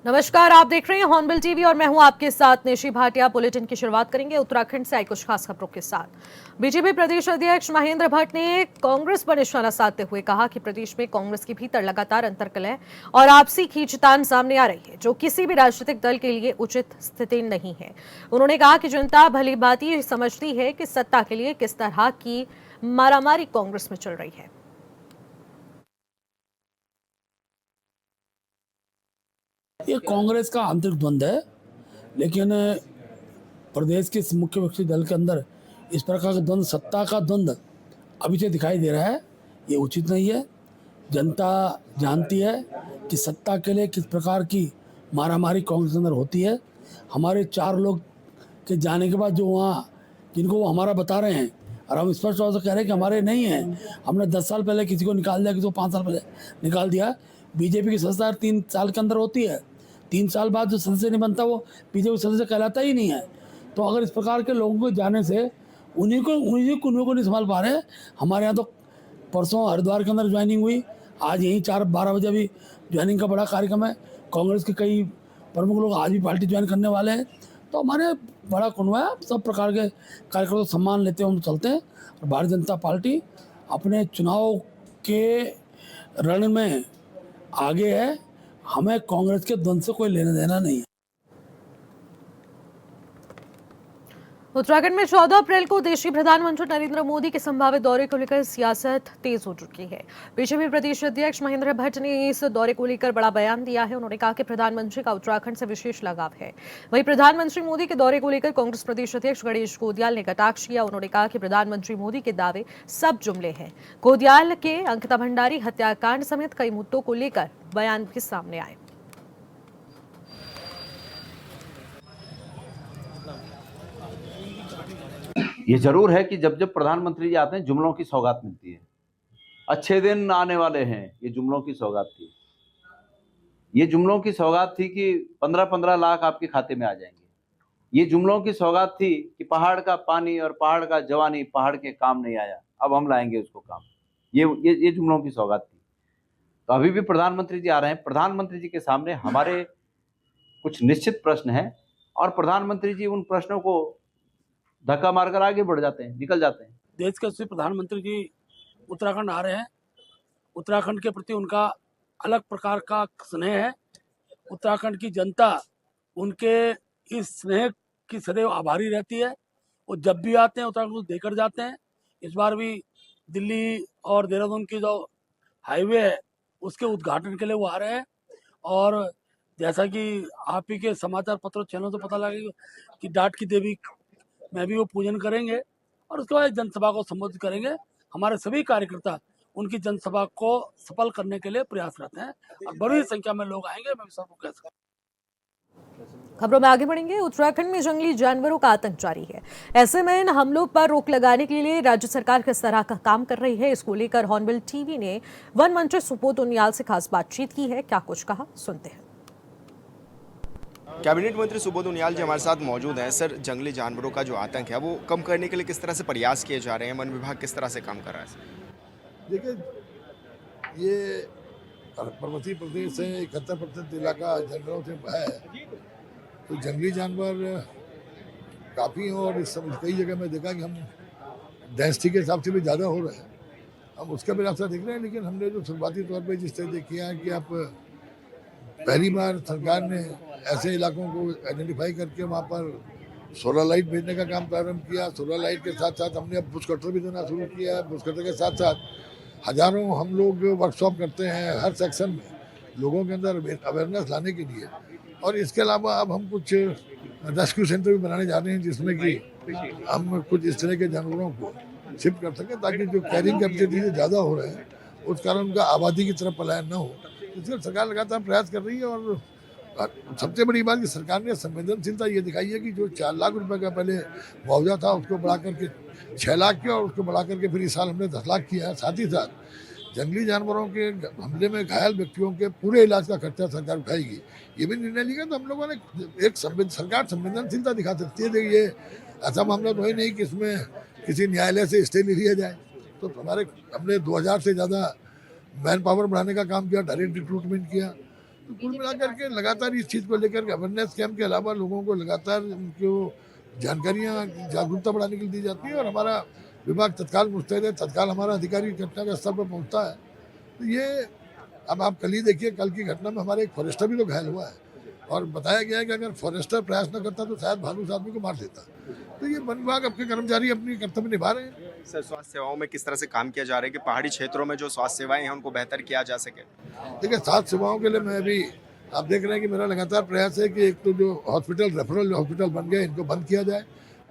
नमस्कार, आप देख रहे हैं हॉर्नबिल टीवी और मैं हूं आपके साथ निशी भाटिया। बुलेटिन की शुरुआत करेंगे उत्तराखंड से आई कुछ खास खबरों के साथ। बीजेपी प्रदेश अध्यक्ष महेंद्र भट्ट ने कांग्रेस पर निशाना साधते हुए कहा कि प्रदेश में कांग्रेस के भीतर लगातार अंतर्कलह और आपसी खींचतान सामने आ रही है, जो किसी भी राजनीतिक दल के लिए उचित स्थिति नहीं है। उन्होंने कहा कि जनता भली भांति समझती है कि सत्ता के लिए किस तरह की मारामारी कांग्रेस में चल रही है। ये कांग्रेस का आंतरिक द्वंद्व है, लेकिन प्रदेश के मुख्य विपक्षी दल के अंदर इस प्रकार का द्वंद्व, सत्ता का द्वंद्व अभी से दिखाई दे रहा है। ये उचित नहीं है। जनता जानती है कि सत्ता के लिए किस प्रकार की मारामारी कांग्रेस के अंदर होती है। हमारे 4 लोग के जाने के बाद जो वहाँ जिनको वो हमारा बता रहे हैं और हम स्पष्ट तौर से कह रहे हैं कि हमारे नहीं हैं। हमने 10 साल पहले किसी को निकाल दिया, किसी को 5 साल पहले निकाल दिया। बीजेपी की सदस्यता 3 साल के अंदर होती है। 3 साल बाद जो सदस्य नहीं बनता वो बीजेपी सदस्य कहलाता ही नहीं है। तो अगर इस प्रकार के लोगों को जाने से उन्हीं को नहीं संभाल पा रहे। हमारे यहाँ तो परसों हरिद्वार के अंदर ज्वाइनिंग हुई, आज यहीं 4-12 बजे अभी ज्वाइनिंग का बड़ा कार्यक्रम है। कांग्रेस के कई प्रमुख लोग आज भी पार्टी ज्वाइन करने वाले हैं। तो हमारे बड़ा कुनवा है, सब प्रकार के कार्यक्रमों को सम्मान लेते हुए हम चलते हैं। और भारतीय जनता पार्टी अपने चुनाव के रण में आगे है। हमें कांग्रेस के द्वंद्व से कोई लेना देना नहीं है। उत्तराखंड में 14 अप्रैल को देशी प्रधानमंत्री नरेंद्र मोदी के संभावित दौरे को लेकर सियासत तेज हो चुकी है। बीजेपी प्रदेश अध्यक्ष महेंद्र भट्ट ने इस दौरे को लेकर बड़ा बयान दिया है। उन्होंने कहा कि प्रधानमंत्री का उत्तराखंड से विशेष लगाव है। वहीं प्रधानमंत्री मोदी के दौरे को लेकर कांग्रेस प्रदेश अध्यक्ष गणेश गोदियाल ने कटाक्ष किया। उन्होंने कहा कि प्रधानमंत्री मोदी के दावे सब जुमले हैं। गोदियाल के अंकिता भंडारी हत्याकांड समेत कई मुद्दों को लेकर बयान भी सामने आए। ये जरूर है कि जब जब प्रधानमंत्री जी आते हैं जुमलों की सौगात मिलती है। अच्छे दिन आने वाले हैं, ये जुमलों की सौगात थी। ये जुमलों की सौगात थी कि 15-15 लाख आपके खाते में आ जाएंगे। ये जुमलों की सौगात थी कि पहाड़ का पानी और पहाड़ का जवानी पहाड़ के काम नहीं आया, अब हम लाएंगे उसको काम। ये जुमलों की सौगात थी। तो अभी भी प्रधानमंत्री जी आ रहे हैं। प्रधानमंत्री जी के सामने हमारे कुछ निश्चित प्रश्न हैं और प्रधानमंत्री जी उन प्रश्नों को धक्का मारकर आगे बढ़ जाते हैं, निकल जाते हैं। देश के श्री प्रधानमंत्री जी उत्तराखंड आ रहे हैं। उत्तराखंड के प्रति उनका अलग प्रकार का स्नेह है। उत्तराखंड की जनता उनके इस स्नेह की सदैव आभारी रहती है। वो जब भी आते हैं उत्तराखंड को देकर जाते हैं। इस बार भी दिल्ली और देहरादून की जो हाईवे है उसके उद्घाटन के लिए वो आ रहे हैं। और जैसा कि आप ही के समाचार पत्रों चैनल से पता लगेगा कि डाट की देवी में भी वो पूजन करेंगे और उसके बाद जनसभा को संबोधित करेंगे। हमारे सभी कार्यकर्ता उनकी जनसभा को सफल करने के लिए प्रयासरत हैं और बड़ी संख्या में लोग आएंगे। मैं सबको कह सकता हूं। खबरों में आगे बढ़ेंगे। उत्तराखंड में जंगली जानवरों का आतंक जारी है। ऐसे में इन हमलों पर रोक लगाने के लिए राज्य सरकार किस तरह का काम कर रही है, इसको लेकर हॉर्नबिल टीवी ने वन मंत्री सुबोध उनियाल से खास बातचीत की है। क्या कुछ कहा, सुनते हैं। कैबिनेट मंत्री सुबोध उनियाल जी हमारे साथ मौजूद हैं। सर, जंगली जानवरों का जो आतंक है वो कम करने के लिए किस तरह से प्रयास किए जा रहे हैं? वन विभाग किस तरह से काम कर रहा है? देखिए, ये पर्वतीय प्रदेश से 71% इलाका जंगलों से है, तो जंगली जानवर काफ़ी हैं और इस समय कई जगह मैं देखा कि हम डेंसिटी के हिसाब से भी ज़्यादा हो रहे हैं। हम उसका भी रास्ता देख रहे हैं, लेकिन हमने जो शुरुआती तौर पे जिस तरह किया है कि आप पहली बार सरकार ने ऐसे इलाकों को आइडेंटिफाई करके वहाँ पर सोलर लाइट भेजने का काम प्रारंभ किया। सोलर लाइट के साथ साथ हमने अब बुश कटर भी देना शुरू किया है। बुश कटर के साथ साथ हजारों हम लोग वर्कशॉप करते हैं हर सेक्शन में लोगों के अंदर अवेयरनेस लाने के लिए। और इसके अलावा अब हम कुछ रेस्क्यू सेंटर भी बनाने जा रहे हैं जिसमें कि हम कुछ इस तरह के जानवरों को शिफ्ट कर सकें, ताकि जो कैरिंग कैपेसिटी ज़्यादा हो रहे हैं उस कारण उनका आबादी की तरफ पलायन न हो। इसलिए सरकार लगातार प्रयास कर रही है। और सबसे बड़ी बात कि सरकार ने संवेदनशीलता ये दिखाई है कि जो 4 लाख रुपए का पहले मुआवजा था उसको बढ़ा करके 6 लाख किया और उसको बढ़ा करके फिर इस साल हमने 10 लाख किया है। साथ ही साथ जंगली जानवरों के हमले में घायल व्यक्तियों के पूरे इलाज का खर्चा सरकार उठाएगी। ये भी निर्णय लिया। तो हम लोगों ने एक सरकार संवेदनशीलता दिखा सकती है। देखिए, ऐसा मामला तो है नहीं कि इसमें किसी न्यायालय से स्टे ले लिया जाए। तो हमने 2000 से ज़्यादा मैन पावर बढ़ाने का काम किया, डायरेक्ट रिक्रूटमेंट किया। तो कुल मिलाकर के लगातार इस चीज़ को लेकर अवेयरनेस कैंप के अलावा लोगों को लगातार उनको जानकारियाँ जागरूकता बढ़ाने के लिए दी जाती है और हमारा विभाग तत्काल मुस्तैद है, तत्काल हमारा अधिकारी घटना के स्तर पर पहुँचता है। तो ये अब आप कल ही देखिए, कल की घटना में हमारे एक फॉरेस्टर भी तो घायल हुआ है और बताया गया है कि अगर फॉरेस्टर प्रयास न करता तो शायद भालू उस आदमी को मार देता। तो ये वन विभाग आपके कर्मचारी अपनी कर्तव्य निभा रहे हैं। सर स्वास्थ्य सेवाओं में किस तरह से काम किया जा रहा है कि पहाड़ी क्षेत्रों में जो स्वास्थ्य सेवाएं हैं उनको बेहतर किया जा सके? देखिए, स्वास्थ्य सेवाओं के लिए मैं अभी आप देख रहे हैं कि मेरा लगातार प्रयास है कि एक तो जो हॉस्पिटल रेफरल हॉस्पिटल बन गए इनको बंद किया जाए,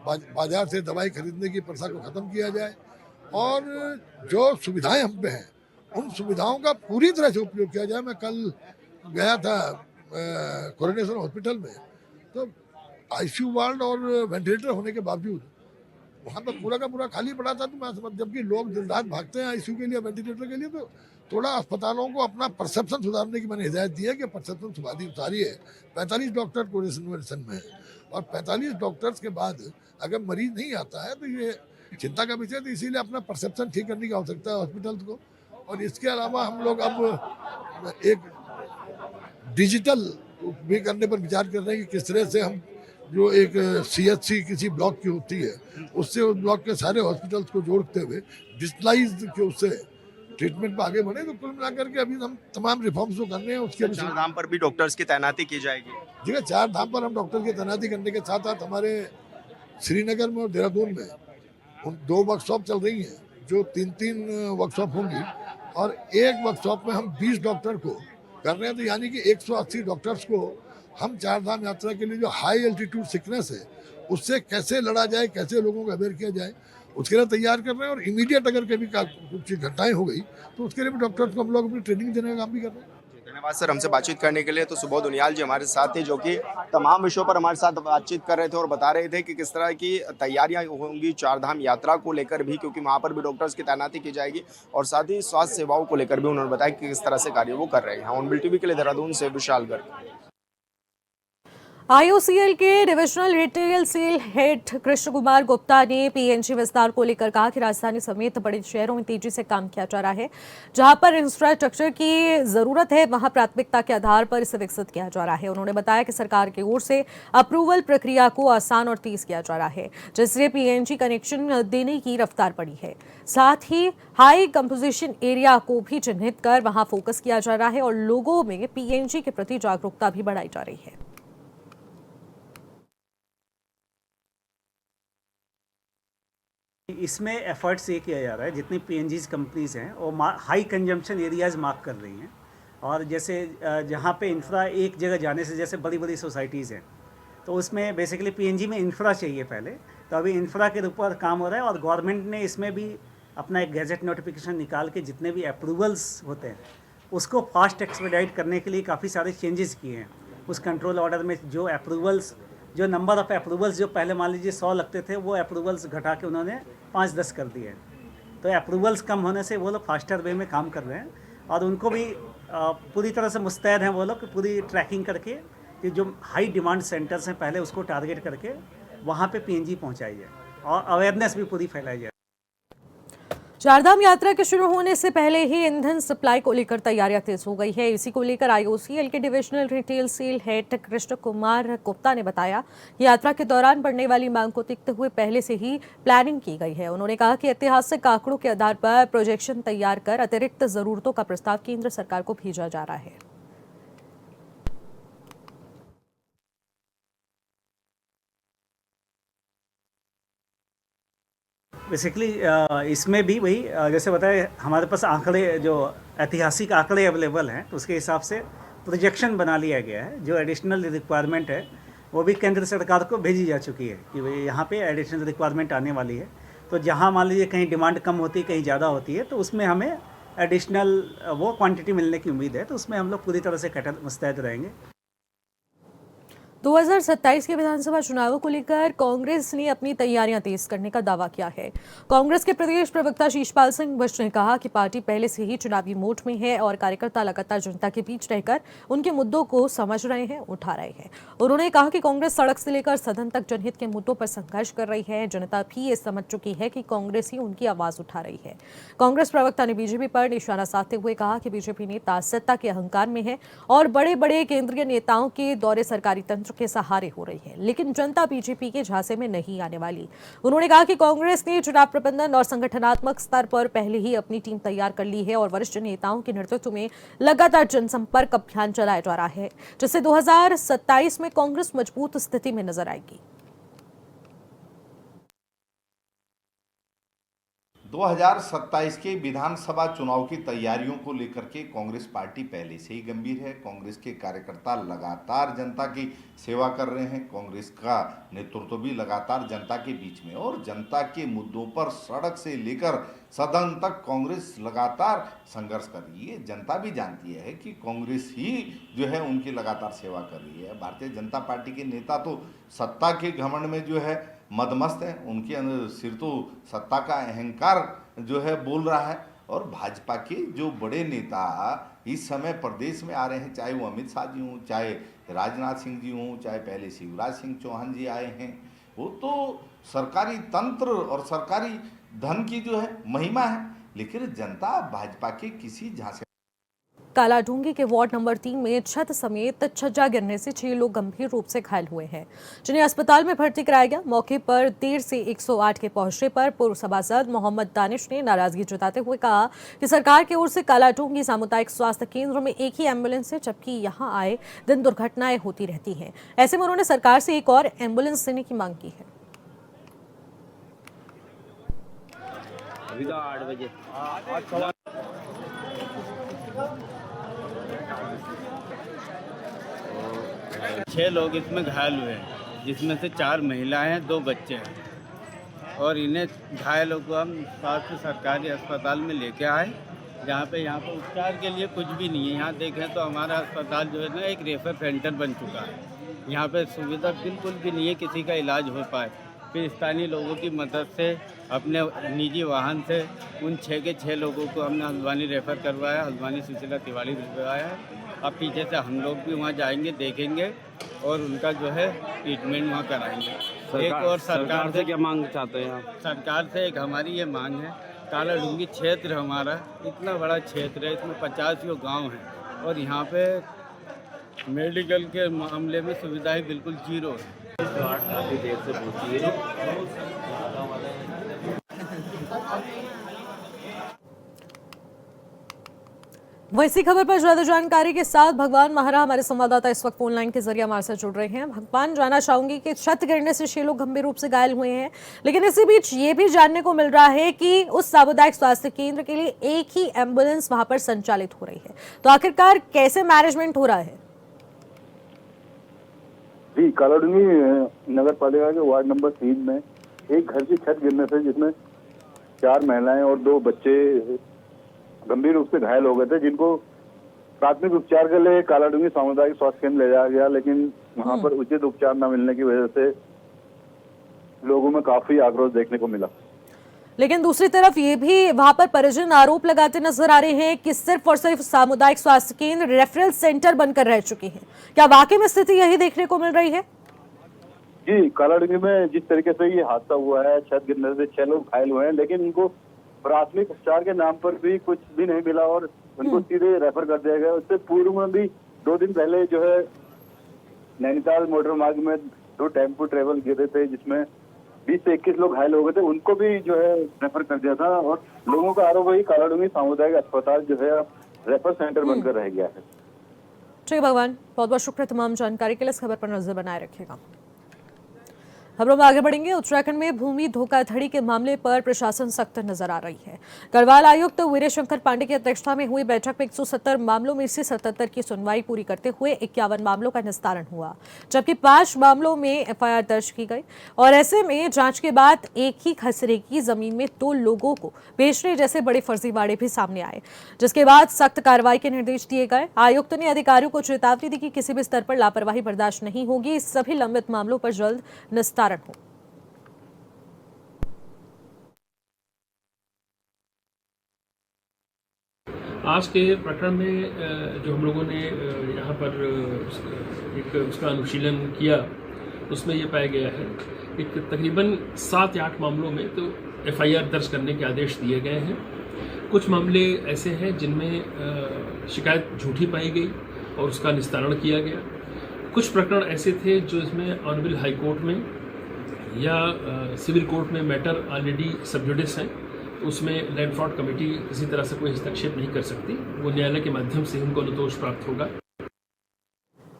बाजार से दवाई खरीदने की प्रथा को ख़त्म किया जाए और जो सुविधाएं हम पे हैं उन सुविधाओं का पूरी तरह से उपयोग किया जाए। मैं कल गया था कोरोनेशन हॉस्पिटल में, तो आईसीयू वार्ड और वेंटिलेटर होने के बावजूद वहाँ पर पूरा का पूरा खाली पड़ा था। तो मैं समझ, जबकि लोग दिन रात भागते हैं आईसीयू के लिए, वेंटिलेटर के लिए, तो थोड़ा अस्पतालों को अपना परसेप्शन सुधारने की मैंने हिदायत दी है कि परसेप्शन सुधारी है। 45 डॉक्टर कोरोनेशन में है और 45 डॉक्टर्स के बाद अगर मरीज नहीं आता है तो ये चिंता का विषय है। तो इसीलिए अपना परसेप्शन ठीक करने की आवश्यकता है हॉस्पिटल को। और इसके अलावा हम लोग अब एक डिजिटल भी करने पर विचार कर रहे हैं कि किस तरह से हम जो एक सीएचसी किसी ब्लॉक की होती है उससे उस ब्लॉक के सारे हॉस्पिटल्स को जोड़ते हुए डिजिटलाइज के उससे ट्रीटमेंट पर आगे बढ़े। तो कुल मिलाकर के अभी हम तमाम रिफॉर्म्स जो करने हैं उसके अभी चार धाम पर भी डॉक्टर्स की तैनाती की जाएगी। ठीक है, 4 धाम पर हम डॉक्टर की तैनाती करने के साथ साथ हमारे श्रीनगर में और देहरादून में उन 2 वर्कशॉप चल रही हैं जो 3-3 वर्कशॉप होंगी और एक वर्कशॉप में हम 20 डॉक्टर को कर रहे हैं। तो यानी कि 180 डॉक्टर्स को हम 4 धाम यात्रा के लिए जो हाई एल्टीट्यूड सिकनेस है उससे कैसे लड़ा जाए, कैसे लोगों को अवेयर किया जाए, उसके लिए तैयार कर रहे हैं। और इमीडिएट अगर कभी कुछ घटनाएं हो गई तो उसके लिए भी डॉक्टर्स को हम लोग अपनी ट्रेनिंग देने का काम भी कर रहे हैं। धन्यवाद सर, हमसे बातचीत करने के लिए। तो सुबोध उनियाल जी हमारे साथ थे जो कि तमाम विषयों पर हमारे साथ बातचीत कर रहे थे और बता रहे थे कि किस तरह की तैयारियां होंगी 4 धाम यात्रा को लेकर भी, क्योंकि वहां पर भी डॉक्टर्स की तैनाती की जाएगी और साथ ही स्वास्थ्य सेवाओं को लेकर भी उन्होंने बताया कि किस तरह से कार्य वो कर रहे हैं। ऑन बिल टीवी के लिए देहरादून से विशाल गर्ग। आईओसीएल के divisional retail sale head Krishna Kumar Gupta ने पीएनजी विस्तार को लेकर कहा कि राजधानी समेत बड़े शहरों में तेजी से काम किया जा रहा है। जहां पर इंफ्रास्ट्रक्चर की जरूरत है वहां प्राथमिकता के आधार पर इसे विकसित किया जा रहा है। उन्होंने बताया कि सरकार की ओर से अप्रूवल प्रक्रिया को आसान और तेज किया जा रहा है, जिससे पीएनजी कनेक्शन देने की रफ्तार बढ़ी है। साथ ही हाई कंपोजिशन एरिया को भी चिन्हित कर वहां फोकस किया जा रहा है और लोगों में पीएनजी के प्रति जागरूकता भी बढ़ाई जा रही है। इसमें एफर्ट्स ये किया जा रहा है, जितनी पीएनजीज कंपनीज हैं वो हाई कंजम्पशन एरियाज मार्क कर रही हैं और जैसे जहाँ पे इंफ्रा एक जगह जाने से, जैसे बड़ी बड़ी सोसाइटीज़ हैं तो उसमें बेसिकली पीएनजी में इंफ्रा चाहिए पहले, तो अभी इंफ्रा के ऊपर काम हो रहा है और गवर्नमेंट ने इसमें भी अपना एक गैजेट नोटिफिकेशन निकाल के जितने भी अप्रूवल्स होते हैं उसको फास्ट एक्सपेडाइट करने के लिए काफ़ी सारे चेंजेस किए हैं। उस कंट्रोल ऑर्डर में जो अप्रूवल्स, जो नंबर ऑफ़ अप्रूवल्स जो पहले मान लीजिए 100 लगते थे वो अप्रूवल्स घटा के उन्होंने 5-10 कर दिए। तो अप्रूवल्स कम होने से वो लोग फास्टर वे में काम कर रहे हैं और उनको भी पूरी तरह से मुस्तैद हैं वो लोग पूरी ट्रैकिंग करके कि जो हाई डिमांड सेंटर्स हैं पहले उसको टारगेट करके वहाँ पे पीएनजी पहुँचाई जाए और अवेयरनेस भी पूरी फैलाई जाए। चारधाम यात्रा के शुरू होने से पहले ही ईंधन सप्लाई को लेकर तैयारियां तेज हो गई है। इसी को लेकर आईओसीएल के divisional retail sale head Krishna Kumar Gupta ने बताया कि यात्रा के दौरान बढ़ने वाली मांग को देखते हुए पहले से ही प्लानिंग की गई है। उन्होंने कहा कि ऐतिहासिक आंकड़ों के आधार पर प्रोजेक्शन तैयार कर अतिरिक्त जरूरतों का प्रस्ताव केंद्र सरकार को भेजा जा रहा है। बेसिकली इसमें भी वही जैसे बताया हमारे पास आंकड़े, जो ऐतिहासिक आंकड़े अवेलेबल हैं तो उसके हिसाब से प्रोजेक्शन बना लिया गया है। जो एडिशनल रिक्वायरमेंट है वो भी केंद्र सरकार को भेजी जा चुकी है कि भाई यहाँ पे एडिशनल रिक्वायरमेंट आने वाली है। तो जहाँ मान लीजिए कहीं डिमांड कम होती है, कहीं ज़्यादा होती है, तो उसमें हमें एडिशनल वो क्वांटिटी मिलने की उम्मीद है। तो उसमें हम लोग पूरी तरह से मुस्तैद रहेंगे। 2027 के विधानसभा चुनावों को लेकर कांग्रेस ने अपनी तैयारियां तेज करने का दावा किया है। कांग्रेस के प्रदेश प्रवक्ता शीशपाल सिंह भट्ट ने कहा कि पार्टी पहले से ही चुनावी मोड में है और कार्यकर्ता लगातार जनता के बीच रहकर उनके मुद्दों को समझ रहे हैं, उठा रहे हैं। उन्होंने कहा कि कांग्रेस सड़क से लेकर सदन तक जनहित के मुद्दों पर संघर्ष कर रही है। जनता भी ये समझ चुकी है कि कांग्रेस ही उनकी आवाज उठा रही है। कांग्रेस प्रवक्ता ने बीजेपी पर निशाना साधते हुए कहा कि बीजेपी नेता सत्ता के अहंकार में है और बड़े बड़े केंद्रीय नेताओं के दौरे सरकारी तंत्र के सहारे हो रही है, लेकिन जनता बीजेपी के झांसे में नहीं आने वाली। उन्होंने कहा कि कांग्रेस ने चुनाव प्रबंधन और संगठनात्मक स्तर पर पहले ही अपनी टीम तैयार कर ली है और वरिष्ठ नेताओं के नेतृत्व में लगातार जनसंपर्क अभियान चलाया जा रहा है, जिससे 2027 में कांग्रेस मजबूत स्थिति में नजर आएगी। 2027 के विधानसभा चुनाव की तैयारियों को लेकर के कांग्रेस पार्टी पहले से ही गंभीर है। कांग्रेस के कार्यकर्ता लगातार जनता की सेवा कर रहे हैं। कांग्रेस का नेतृत्व भी लगातार जनता के बीच में और जनता के मुद्दों पर सड़क से लेकर सदन तक कांग्रेस लगातार संघर्ष कर रही है। जनता भी जानती है कि कांग्रेस ही जो है उनकी लगातार सेवा कर रही है। भारतीय जनता पार्टी के नेता तो सत्ता के घमंड में जो है मदमस्त है, उनके अंदर सिर तो सत्ता का अहंकार जो है बोल रहा है। और भाजपा के जो बड़े नेता इस समय प्रदेश में आ रहे हैं, चाहे वो अमित शाह जी हों, चाहे राजनाथ सिंह जी हों, चाहे पहले शिवराज सिंह चौहान जी आए हैं, वो तो सरकारी तंत्र और सरकारी धन की जो है महिमा है। लेकिन जनता भाजपा के किसी झांसे कालाढूंगी के वार्ड नंबर 3 में छत समेत छज्जा गिरने से 6 लोग गंभीर रूप से घायल हुए हैं, जिन्हें अस्पताल में भर्ती कराया गया। मौके पर देर से 108 के पहुंचने पर पूर्व सभासद मोहम्मद दानिश ने नाराजगी जताते हुए कहा कि सरकार की ओर से कालाढूंगी सामुदायिक स्वास्थ्य केंद्र में एक ही एम्बुलेंस है, जबकि यहां आए दिन दुर्घटनाएं होती रहती हैं। ऐसे में उन्होंने सरकार से एक और एम्बुलेंस देने की मांग की है। अभी तो 8 बजे 6 लोग इसमें घायल हुए हैं, जिसमें से 4 महिलाएं हैं, 2 बच्चे हैं। और इन्हें घायलों को हम स्वास्थ्य सरकारी अस्पताल में लेके आए, जहाँ पे उपचार के लिए कुछ भी नहीं है। यहाँ देखें तो हमारा अस्पताल जो है ना एक रेफर सेंटर बन चुका है। यहाँ पे सुविधा बिल्कुल भी नहीं है किसी का इलाज हो पाए। फिर स्थानीय लोगों की मदद से अपने निजी वाहन से उन 6 के 6 लोगों को हमने हल्द्वानी रेफ़र करवाया, हल्द्वानी सुशीला तिवारी करवाया है। अब पीछे से हम लोग भी वहाँ जाएंगे, देखेंगे और उनका जो है ट्रीटमेंट वहाँ कराएंगे। एक और सरकार से क्या मांग चाहते हैं आप? सरकार से एक हमारी ये मांग है, कालाढूंगी क्षेत्र हमारा इतना बड़ा क्षेत्र है, इसमें 50 गाँव हैं और यहाँ पे मेडिकल के मामले में सुविधाएं बिल्कुल जीरो है। काफ़ी देर से पहुँची है। वहीं इसी खबर पर ज्यादा जानकारी के साथ भगवान महारा हमारे संवाददाता इस वक्त फोन लाइन के जरिए हमारे साथ जुड़ रहे हैं। भगवान, जानना चाहूंगी कि छत गिरने से 6 लोग गंभीर रूप से घायल हुए हैं, लेकिन इसी बीच ये भी जानने को मिल रहा है कि उस सामुदायिक स्वास्थ्य केंद्र के लिए एक ही एम्बुलेंस वहां पर संचालित हो रही है, तो आखिरकार कैसे मैनेजमेंट हो रहा है? जी, कालाढूंगी नगर पालिका के वार्ड नंबर 3 में एक घर की छत गिरने से जिसमें 4 महिलाएं और 2 बच्चे गंभीर रूप से घायल हो गए थे, जिनको प्राथमिक उपचार के लिए कालाढूंगी सामुदायिक स्वास्थ्य केंद्र ले जाया गया, लेकिन वहां पर उचित उपचार न मिलने की वजह से लोगों में काफी आक्रोश देखने को मिला। लेकिन दूसरी तरफ ये भी वहां पर परिजन आरोप लगाते नजर आ रहे हैं कि सिर्फ और सिर्फ सामुदायिक स्वास्थ्य केंद्र रेफरल सेंटर बनकर रह चुके हैं। क्या वाकई में स्थिति यही देखने को मिल रही है? जी, कालाढूंगी में जिस तरीके से ये हादसा हुआ है, छत गिरने से 6 लोग घायल हुए हैं, लेकिन उनको प्राथमिक उपचार के नाम पर भी कुछ भी नहीं मिला और उनको सीधे रेफर कर दिया गया। उससे पूर्व में भी 2 दिन पहले जो है नैनीताल मोटर मार्ग में 2 टेम्पो ट्रेवल गिरे थे, जिसमें 20 से 21 लोग घायल हो गए थे, उनको भी जो है रेफर कर दिया था। और लोगों का आरोप है कि कालाढूंगी सामुदायिक अस्पताल जो है रेफर सेंटर बनकर रह गया है। ठीक भगवान, बहुत बहुत शुक्रिया तमाम जानकारी के लिए। इस खबर पर नजर बनाए रखिएगा। खबरों में आगे बढ़ेंगे। उत्तराखंड में भूमि धोखाधड़ी के मामले पर प्रशासन सख्त नजर आ रही है। गढ़वाल आयुक्त वीरे शंकर पांडे की अध्यक्षता में हुई बैठक में 170 मामलों में से 77 की सुनवाई पूरी करते हुए 51 मामलों का निस्तारण हुआ, जबकि 5 मामलों में एफआईआर दर्ज की गई। और ऐसे में जांच के बाद एक ही खसरे की जमीन में 2 लोगों को बेचने जैसे बड़े फर्जीवाड़े भी सामने आए, जिसके बाद सख्त कार्रवाई के निर्देश दिए गए। आयुक्त ने अधिकारियों को चेतावनी दी कि किसी भी स्तर पर लापरवाही बर्दाश्त नहीं होगी, सभी लंबित मामलों पर जल्द निस्तारण हो। आज के प्रकरण में जो हम लोगों ने यहाँ पर एक उसका अनुशीलन किया, उसमें ये पाया गया है कि तकरीबन 7 या 8 मामलों में तो एफआईआर दर्ज करने के आदेश दिए गए हैं। कुछ मामले ऐसे हैं जिनमें शिकायत झूठी पाई गई और उसका निस्तारण किया गया। कुछ प्रकरण ऐसे थे जो इसमें ऑनरेबल हाई कोर्ट में या सिविल कोर्ट में मैटर ऑलरेडी सब जुडिस हैं, तो उसमें लैंड फ्रॉड कमेटी किसी तरह से कोई हस्तक्षेप नहीं कर सकती, वो न्यायालय के माध्यम से उनको अनुतोष प्राप्त होगा।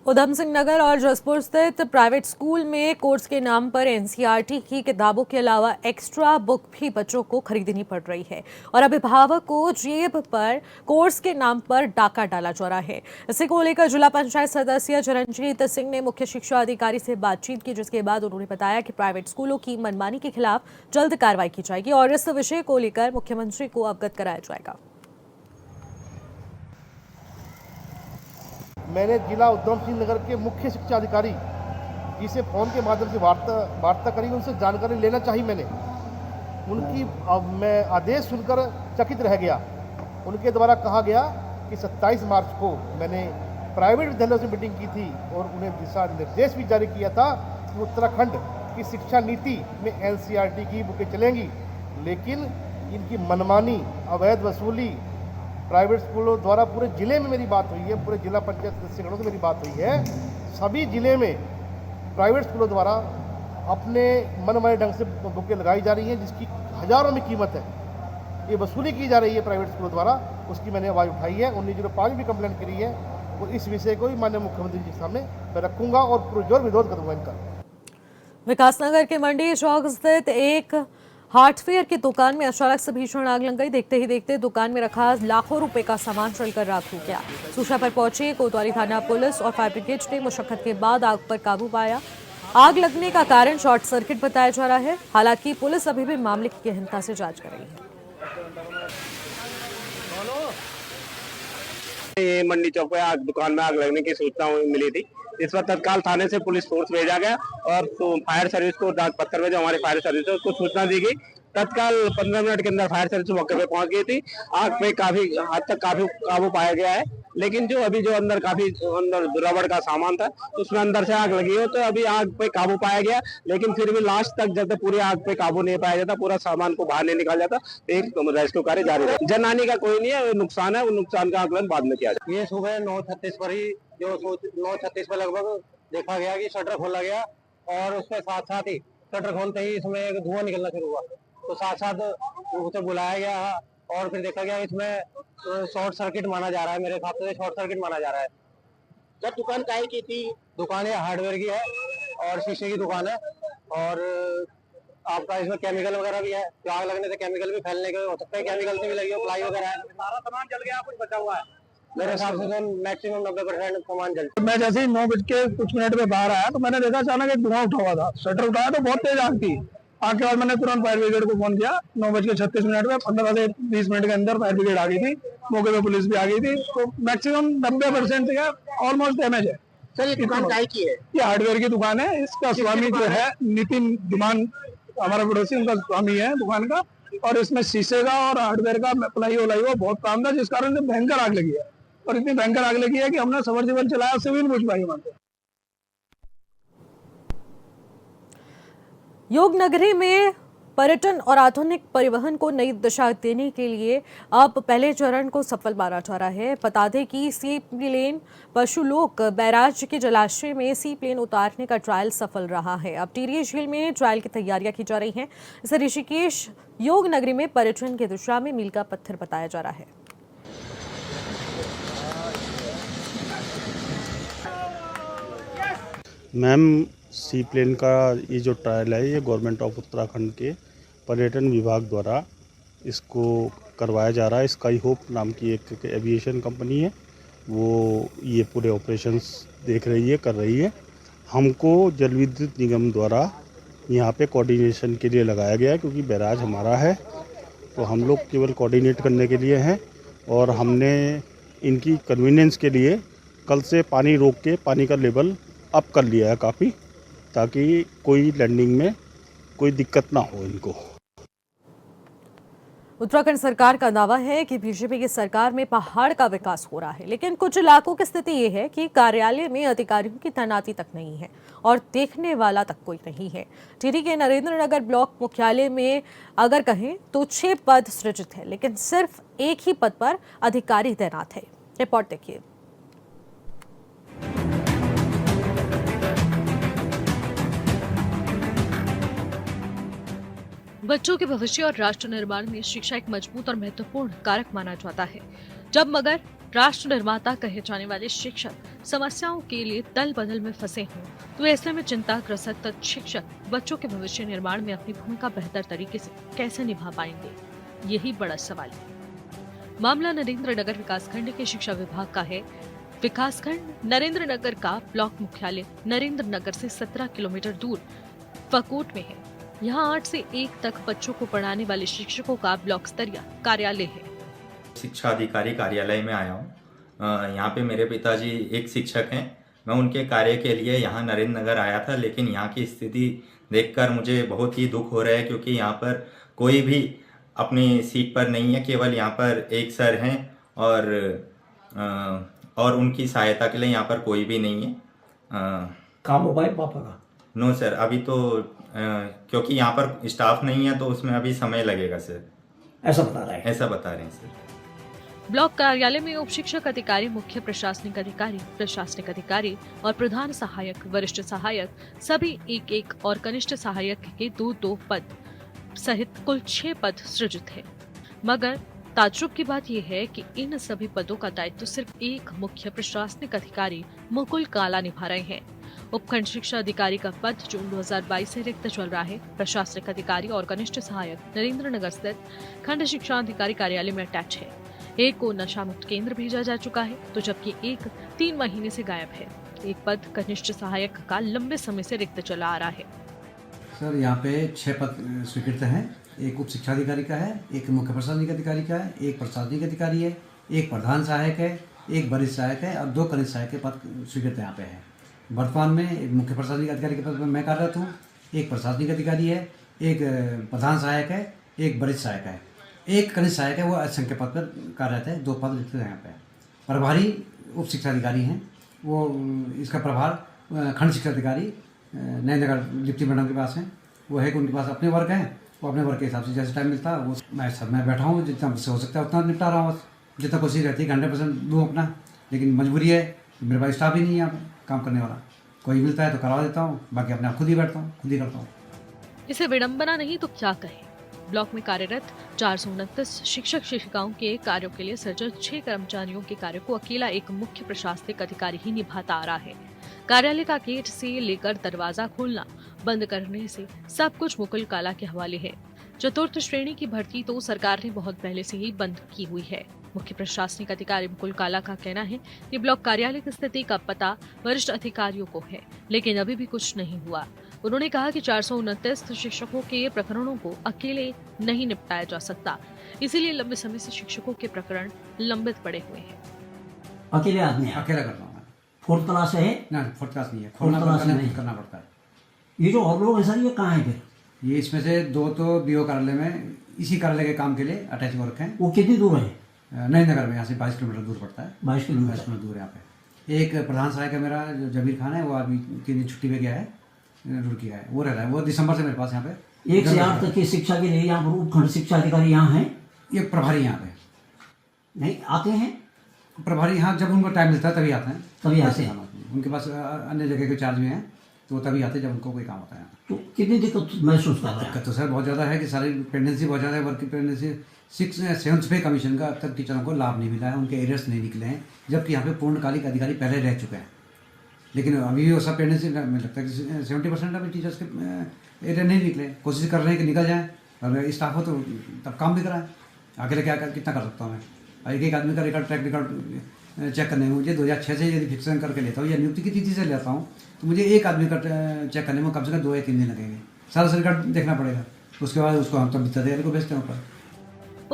उधम सिंह नगर और जसपुर स्थित प्राइवेट स्कूल में कोर्स के नाम पर एनसीईआरटी की किताबों के अलावा एक्स्ट्रा बुक भी बच्चों को खरीदनी पड़ रही है और अभिभावक को जेब पर कोर्स के नाम पर डाका डाला जा रहा है। इसी को लेकर जिला पंचायत सदस्य चरणजीत सिंह ने मुख्य शिक्षा अधिकारी से बातचीत की, जिसके बाद उन्होंने बताया कि प्राइवेट स्कूलों की मनमानी के खिलाफ जल्द कार्रवाई की जाएगी और इस विषय को लेकर मुख्यमंत्री को अवगत कराया जाएगा। मैंने जिला उधम सिंह नगर के मुख्य शिक्षा अधिकारी जी से फ़ोन के माध्यम से वार्ता करी, उनसे जानकारी लेना चाहिए मैंने। उनकी मैं आदेश सुनकर चकित रह गया। उनके द्वारा कहा गया कि 27 मार्च को मैंने प्राइवेट विद्यालयों से मीटिंग की थी और उन्हें दिशा निर्देश भी जारी किया था कि उत्तराखंड की शिक्षा नीति में एनसीईआरटी की बुकें चलेंगी, लेकिन इनकी मनमानी, अवैध वसूली प्राइवेट स्कूलों द्वारा पूरे ज़िले में मेरी बात हुई है, पूरे जिला पंचायत सदस्यगणों से मेरी बात हुई है। सभी ज़िले में प्राइवेट स्कूलों द्वारा अपने मनमाने ढंग से बुकें लगाई जा रही हैं, जिसकी हज़ारों में कीमत है। ये वसूली की जा रही है प्राइवेट स्कूलों द्वारा, उसकी मैंने आवाज़ उठाई है। 1905 भी कंप्लेंट करी है और इस विषय को भी माननीय मुख्यमंत्री जी के सामने मैं रखूँगा और पुरजोर विरोध करूँगा इनका। विकासनगर के मंडी चौक स्थित एक हार्डवेयर की दुकान में अचानक से भीषण आग लग गई। देखते ही देखते दुकान में रखा लाखों रुपए का सामान जलकर राख हो गया। सूचना पर पहुंची कोतवाली थाना पुलिस और फायर ब्रिगेड ने मुशक्कत के बाद आग पर काबू पाया। आग लगने का कारण शॉर्ट सर्किट बताया जा रहा है। हालांकि पुलिस अभी भी मामले की गहनता से जांच कर रही है। ये मंडी चौक पे दुकान में आग लगने की सूचना मिली थी। इस वक्त तत्काल थाने से पुलिस फोर्स भेजा गया और फायर सर्विस को डाक पत्थर में जो हमारे फायर सर्विस है उसको सूचना दी गई। तत्काल 15 मिनट के अंदर फायर सर्विस मौके पे पहुंच गई थी। आग पे काफी हद तक काबू पाया गया है, लेकिन जो अभी जो अंदर रबड़ का सामान था उसमें अंदर से आग लगी हो, तो अभी आग पे काबू पाया गया, लेकिन फिर भी लास्ट तक जब तक पूरी आग पे काबू नहीं पाया जाता, पूरा सामान को बाहर नहीं निकाला जाता, एक रेस्क्यू कार्य जारी है। जनहानि का कोई नहीं है, नुकसान है, वो नुकसान का आकलन बाद में किया जाए। ये सुबह 9:36 पर ही 9:36 पर लगभग देखा गया कि शटर खोला गया और उसके साथ साथ ही शटर खोलते ही इसमें धुआं निकलना शुरू हुआ, तो साथ साथ उसे बुलाया गया और फिर देखा गया इसमें शॉर्ट सर्किट माना जा रहा है। मेरे हिसाब से शॉर्ट सर्किट माना जा रहा है। जब दुकान काहे की थी? दुकान ये हार्डवेयर की है और शीशे की दुकान है और आपका इसमें केमिकल वगैरह भी है। आग लगने से केमिकल भी फैलने के हो सकता है, केमिकल से भी लगी हो, प्लाई वगैरह है। सारा सामान जल गया, कुछ बचा हुआ है? मेरे हिसाब से मैक्सिमम 90% सामान जल। मैं जैसे ही 9 बज के कुछ मिनट में बाहर आया तो मैंने देखा अचानक एक धुआं उठा हुआ था। शटर उठाया तो बहुत तेज आग थी। आग के बाद मैंने तुरंत फायर ब्रिगेड को फोन किया। 9:36 में 15 से 20 मिनट के अंदर फायर ब्रिगेड आ गई थी, मौके पे पुलिस भी आ गई थी। तो मैक्सिमम 90% ऑलमोस्ट डैमेज है। सर ये दुकान काहे की है? ये हार्डवेयर की दुकान है। इसका स्वामी जो है नितिन दुमान, हमारा पड़ोसी, उनका स्वामी है दुकान का। और इसमें शीशे का और हार्डवेयर का प्लाई वो बहुत काम था, जिस कारण से भयंकर आग लगी है। और इतनी भयंकर आग लगी है कि हमने सबमर्सिबल चलाया, उससे भी नहीं बुझ पाई वहां। योग नगरी में पर्यटन और आधुनिक परिवहन को नई दिशा देने के लिए अब पहले चरण को सफल माना जा रहा है। बता दें कि सी प्लेन पशुलोक बैराज के जलाशय में सी प्लेन उतारने का ट्रायल सफल रहा है। अब टिहरी झील में ट्रायल की तैयारियां की जा रही हैं। इसे ऋषिकेश योग नगरी में पर्यटन की दिशा में मील का पत्थर बताया जा रहा है। मैम सी प्लेन का ये जो ट्रायल है ये गवर्नमेंट ऑफ उत्तराखंड के पर्यटन विभाग द्वारा इसको करवाया जा रहा है। स्काई होप नाम की एक एविएशन कंपनी है, वो ये पूरे ऑपरेशंस देख रही है, कर रही है। हमको जल विद्युत निगम द्वारा यहाँ पे कोऑर्डिनेशन के लिए लगाया गया है, क्योंकि बैराज हमारा है तो हम लोग केवल कोऑर्डिनेट करने के लिए हैं। और हमने इनकी कन्वीनियंस के लिए कल से पानी रोक के पानी का लेवल अप कर लिया है काफ़ी, ताकि कोई लैंडिंग में कोई दिक्कत ना हो इनको। उत्तराखंड सरकार का दावा है कि बीजेपी की सरकार में पहाड़ का विकास हो रहा है, लेकिन कुछ इलाकों की स्थिति ये है कि कार्यालय में अधिकारियों की तैनाती तक नहीं है और देखने वाला तक कोई नहीं है। टिहरी के नरेंद्र नगर ब्लॉक मुख्यालय में अगर कहें तो 6 पद सृजित है, लेकिन सिर्फ एक ही पद पर अधिकारी तैनात है। रिपोर्ट देखिए। बच्चों के भविष्य और राष्ट्र निर्माण में शिक्षा एक मजबूत और महत्वपूर्ण कारक माना जाता है। जब मगर राष्ट्र निर्माता कहे जाने वाले शिक्षक समस्याओं के लिए दल बदल में फंसे हों, तो ऐसे में चिंताग्रस्त शिक्षक बच्चों के भविष्य निर्माण में अपनी भूमिका बेहतर तरीके से कैसे निभा पाएंगे, यही बड़ा सवाल है। मामला नरेंद्र नगर विकासखंड के शिक्षा विभाग का है। विकासखंड नरेंद्र नगर का ब्लॉक मुख्यालय नरेंद्र नगर से 17 किलोमीटर दूर फकोट में है। यहाँ 8 से 1 तक बच्चों को पढ़ाने वाले शिक्षकों का ब्लॉक स्तरीय कार्यालय है। शिक्षा अधिकारी कार्यालय में आया हूँ। यहाँ पे मेरे पिताजी एक शिक्षक हैं। मैं उनके कार्य के लिए यहाँ नरेंद्र नगर आया था, लेकिन यहाँ की स्थिति देखकर मुझे बहुत ही दुख हो रहा है, क्योंकि यहाँ पर कोई भी अपनी सीट पर नहीं है। केवल यहाँ पर एक सर हैं और उनकी सहायता के लिए यहाँ पर कोई भी नहीं है। काम हो पाए पापा का? नो सर, अभी तो क्योंकि यहाँ पर स्टाफ नहीं है तो उसमें अभी समय लगेगा सर। ऐसा बता रहे हैं सर। ब्लॉक कार्यालय में उप शिक्षक अधिकारी, मुख्य प्रशासनिक अधिकारी और प्रधान सहायक, वरिष्ठ सहायक सभी 1-1 और कनिष्ठ सहायक के 2-2 पद सहित कुल 6 पद सृजित है। मगर ताज्जुब की बात यह है कि इन सभी पदों का दायित्व सिर्फ एक मुख्य प्रशासनिक अधिकारी मुकुल काला निभा रहे हैं। उपखंड शिक्षा अधिकारी का पद जून 2022 से रिक्त चल रहा है। प्रशासनिक अधिकारी और कनिष्ठ सहायक नरेंद्र नगर स्थित खंड शिक्षा अधिकारी कार्यालय में अटैच है। एक को नशा मुक्त केंद्र भेजा जा चुका है, तो जबकि एक 3 महीने से गायब है। एक पद कनिष्ठ सहायक का लंबे समय से रिक्त चला आ रहा है। सर, यहाँ पे 6 पद स्वीकृत हैं। एक उप शिक्षा अधिकारी का है, एक मुख्य प्रशासनिक अधिकारी का है, एक प्रशासनिक अधिकारी है, एक प्रधान सहायक है, एक वरिष्ठ सहायक है और 2 कनिष्ठ सहायक के पद स्वीकृत यहाँ पे है। वर्तमान में एक मुख्य प्रशासनिक अधिकारी के पद पर मैं कार्यरत हूँ, एक प्रशासनिक अधिकारी है, एक प्रधान सहायक है, एक वरिष्ठ सहायक है, एक कनिष्ठ सहायक है, वो अध्यक्ष के पद पर कार्यरत है। 2 पद रिक्त हैं यहाँ पे। प्रभारी उप शिक्षा अधिकारी हैं, वो इसका प्रभार खंड शिक्षा अधिकारी नरेंद्र डिप्टी मैडम के पास है। वो है कि उनके पास अपने वर्क हैं, वो अपने वर्क के हिसाब से जैसे टाइम मिलता है वो मैं बैठा हूँ, जितना मुझसे हो सकता है उतना निपटा रहा हूँ। जितना कोशिश रहती है 100% दूँ अपना, लेकिन मजबूरी है, मेरे पास स्टाफ ही नहीं है यहाँ पे काम करने वाला। कोई मिलता है तो करवा देता हूँ, बाकी अपने आप खुद ही बैठता हूँ, खुद ही करता हूँ। इसे विडंबना नहीं तो क्या कहें। ब्लॉक में कार्यरत 429 शिक्षक शिक्षिकाओं के कार्यों के लिए सृजित 6 कर्मचारियों के कार्य को अकेला एक मुख्य प्रशासनिक अधिकारी ही निभाता आ रहा है। कार्यालय का गेट से लेकर दरवाजा खोलना बंद करने से सब कुछ मुकुल काला के हवाले है। चतुर्थ श्रेणी की भर्ती तो सरकार ने बहुत पहले से ही बंद की हुई है। मुख्य प्रशासनिक अधिकारी मुकुल काला का कहना है कि ब्लॉक कार्यालय की स्थिति का पता वरिष्ठ अधिकारियों को है, लेकिन अभी भी कुछ नहीं हुआ। उन्होंने कहा कि 429 शिक्षकों के प्रकरणों को अकेले नहीं निपटाया जा सकता, इसीलिए लंबे समय से शिक्षकों के प्रकरण लंबित पड़े हुए हैं। अकेले आदमी है? अकेला करता हूँ। 4th क्लास है? ना, 4th क्लास नहीं है, करना पड़ता है। ये जो और लोग हैं सर, ये कहाँ है फिर? ये इसमें से 2 तो बीओ कार्यालय में इसी कार्यालय के काम के लिए अटैच हो रखे हैं। वो कितनी दूर है? नरेंद्र नगर में यहाँ से 22 किलोमीटर दूर पड़ता है। 22 किलोमीटर दूर है यहाँ पे। एक प्रधान सहायक है मेरा, जो जमीर खान है, वो अभी 3 दिन छुट्टी पे गया है, रुड़की का है, वो रह रहा है। वो दिसंबर से मेरे पास यहाँ पे 1 से 8 तक की शिक्षा के लिए यहाँ पर उपखंड शिक्षा अधिकारी यहाँ हैं? ये प्रभारी यहाँ पे नहीं आते हैं? प्रभारी यहाँ जब उनको टाइम मिलता है तभी आते हैं। तभी आते हैं? उनके पास अन्य जगह के चार्ज में हैं, तो तभी आते हैं जब उनको कोई काम होता है। तो कितनी दिक्कत महसूस कर रहा है? दिक्कत तो सर बहुत ज़्यादा है कि सारी पेंडेंसी बहुत ज़्यादा है। वर्क की पेंडेंसी 7th पे कमीशन का अब तक टीचरों को लाभ नहीं मिला है, उनके एरियर्स नहीं निकले हैं, जबकि यहाँ पे पूर्णकालिक अधिकारी पहले रह चुके हैं। लेकिन अभी भी वो सब पेरेंट्स मुझे लगता है कि 70% अभी टीचर्स के एरिया नहीं निकले, कोशिश कर रहे हैं कि निकल जाए, और स्टाफ हो तो तब काम भी कराए। अकेले कितना कर सकता हूँ मैं? एक आदमी का रिकॉर्ड, ट्रैक रिकॉर्ड चेक करने में मुझे 2006 से यदि फिक्सन करके लेता हूँ या नियुक्ति की तिथि से लेता हूँ तो मुझे एक आदमी का चेक करने में कम से कम 2 या 3 दिन लगेंगे। सारा रिकॉर्ड देखना पड़ेगा, उसके बाद उसको हम तब तैयारी को भेजते हैं ऊपर।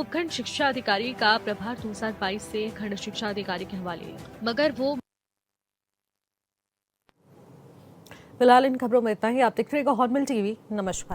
उपखंड शिक्षा अधिकारी का प्रभार 2022 से खंड शिक्षा अधिकारी के हवाले है, मगर वो फिलहाल इन खबरों में इतना ही। आप देखते रहिएगा हॉर्नबिल टीवी। नमस्कार।